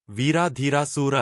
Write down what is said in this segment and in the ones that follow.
వీరా ధీరా శూర.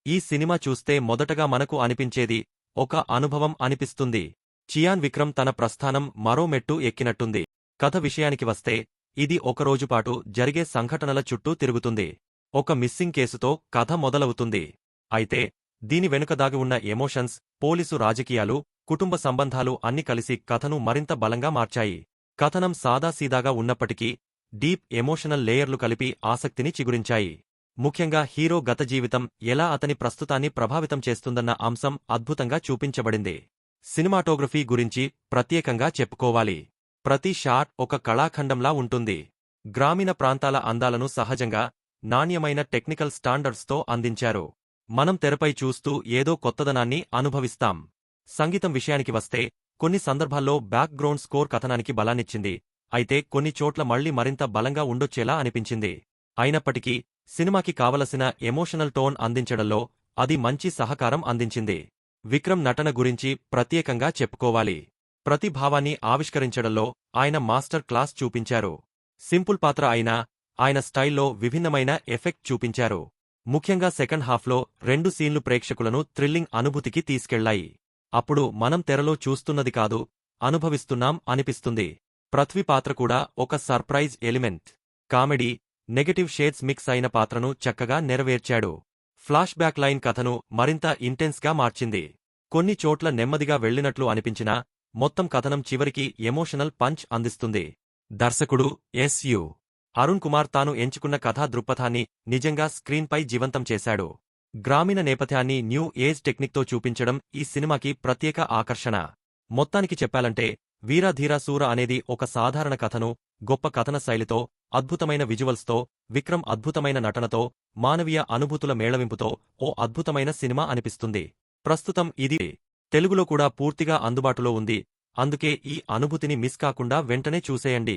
ఈ సినిమా చూస్తే మొదటగా మనకు అనిపించేది ఒక అనుభవం అనిపిస్తుంది. చియాన్ విక్రమ్ తన ప్రస్థానం మరో మెట్టు ఎక్కినట్టుంది. కథ విషయానికి వస్తే ఇది ఒకరోజుపాటు జరిగే సంఘటనల చుట్టూ తిరుగుతుంది. ఒక మిస్సింగ్ కేసుతో కథ మొదలవుతుంది. అయితే దీని వెనుక దాగి ఉన్న ఎమోషన్స్, పోలీసు రాజకీయాలు, కుటుంబ సంబంధాలు అన్ని కలిసి కథను మరింత బలంగా మార్చాయి. కథనం సాదాసీదాగా ఉన్నప్పటికీ డీప్ ఎమోషనల్ లేయర్లు కలిపి ఆసక్తిని చిగురించాయి. ముఖ్యంగా హీరో గత జీవితం ఎలా అతని ప్రస్తుతాన్ని ప్రభావితం చేస్తుందన్న అంశం అద్భుతంగా చూపించబడింది. సినిమాటోగ్రఫీ గురించి ప్రత్యేకంగా చెప్పుకోవాలి. ప్రతి షాట్ ఒక కళాఖండంలా ఉంటుంది. గ్రామీణ ప్రాంతాల అందాలను సహజంగా, నాణ్యమైన టెక్నికల్ స్టాండర్డ్స్తో అందించారు. మనం తెరపై చూస్తూ ఏదో కొత్తదనాన్ని అనుభవిస్తాం. సంగీతం విషయానికి వస్తే కొన్ని సందర్భాల్లో బ్యాక్గ్రౌండ్ స్కోర్ కథనానికి బలాన్నిచ్చింది. అయితే కొన్ని చోట్ల మళ్లీ మరింత బలంగా ఉండొచ్చేలా అనిపించింది. అయినప్పటికీ సినిమాకి కావలసిన ఎమోషనల్ టోన్ అందించడంలో అది మంచి సహకారం అందించింది. విక్రమ్ నటన గురించి ప్రత్యేకంగా చెప్పుకోవాలి. ప్రతి భావాన్ని ఆవిష్కరించడంలో ఆయన మాస్టర్ క్లాస్ చూపించారు. సింపుల్ పాత్ర అయినా ఆయన స్టైల్లో విభిన్నమైన ఎఫెక్ట్ చూపించారు. ముఖ్యంగా సెకండ్ హాఫ్లో 2 సీన్లు ప్రేక్షకులను థ్రిల్లింగ్ అనుభూతికి తీసుకెళ్లాయి. అప్పుడు మనం తెరలో చూస్తున్నది కాదు, అనుభవిస్తున్నాం అనిపిస్తుంది. పృథ్వీ పాత్ర కూడా ఒక surprise element. Comedy, negative shades mix అయిన పాత్రను చక్కగా నెరవేర్చాడు. ఫ్లాష్ బ్యాక్ లైన్ కథను మరింత ఇంటెన్స్గా మార్చింది. కొన్ని చోట్ల నెమ్మదిగా వెళ్లినట్లు అనిపించినా మొత్తం కథనం చివరికి ఎమోషనల్ పంచ్ అందిస్తుంది. దర్శకుడు ఎస్.యు. అరుణ్ కుమార్ తాను ఎంచుకున్న కథా దృక్పథాన్ని నిజంగా స్క్రీన్పై జీవంతం చేశాడు. గ్రామీణ నేపథ్యాన్ని న్యూ ఏజ్ టెక్నిక్తో చూపించడం ఈ సినిమాకి ప్రత్యేక ఆకర్షణ. మొత్తానికి చెప్పాలంటే వీర ధీర శూర అనేది ఒక సాధారణ కథను గొప్ప కథన శైలితో, అద్భుతమైన విజువల్స్తో, విక్రమ్ అద్భుతమైన నటనతో, మానవీయ అనుభూతుల మేళవింపుతో ఓ అద్భుతమైన సినిమా అనిపిస్తుంది. ప్రస్తుతం ఇది తెలుగులో కూడా పూర్తిగా అందుబాటులో ఉంది. అందుకే ఈ అనుభూతిని మిస్ కాకుండా వెంటనే చూసేయండి.